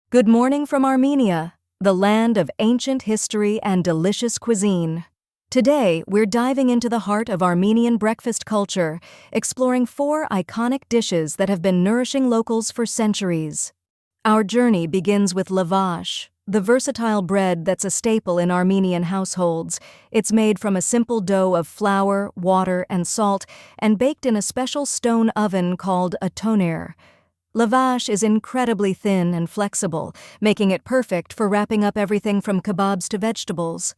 Good morning from Armenia, the land of ancient history and delicious cuisine. Today, we're diving into the heart of Armenian breakfast culture, exploring 4 iconic dishes that have been nourishing locals for centuries. Our journey begins with lavash, the versatile bread that's a staple in Armenian households. It's made from a simple dough of flour, water, and salt, and baked in a special stone oven called a toner. Lavash is incredibly thin and flexible, making it perfect for wrapping up everything from kebabs to vegetables.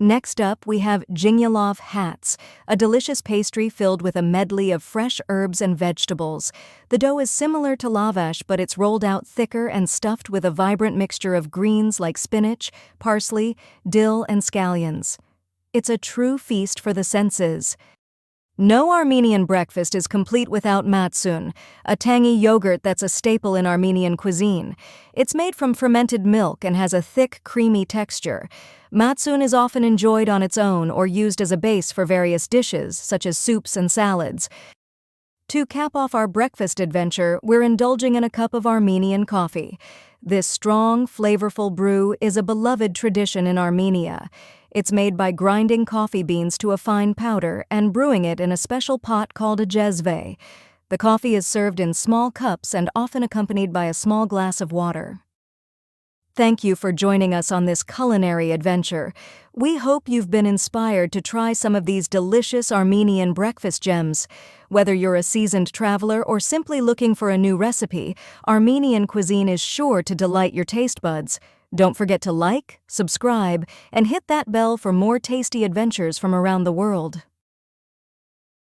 Next up, we have Genki hats, a delicious pastry filled with a medley of fresh herbs and vegetables. The dough is similar to lavash, but it's rolled out thicker and stuffed with a vibrant mixture of greens like spinach, parsley, dill, and scallions. It's a true feast for the senses. No Armenian breakfast is complete without Matzoon, a tangy yogurt that's a staple in Armenian cuisine. It's made from fermented milk and has a thick, creamy texture. Matzoon is often enjoyed on its own or used as a base for various dishes, such as soups and salads. To cap off our breakfast adventure, we're indulging in a cup of Armenian coffee. This strong, flavorful brew is a beloved tradition in Armenia. It's made by grinding coffee beans to a fine powder and brewing it in a special pot called a jezve. The coffee is served in small cups and often accompanied by a small glass of water. Thank you for joining us on this culinary adventure. We hope you've been inspired to try some of these delicious Armenian breakfast gems. Whether you're a seasoned traveler or simply looking for a new recipe, Armenian cuisine is sure to delight your taste buds. Don't forget to like, subscribe, and hit that bell for more tasty adventures from around the world.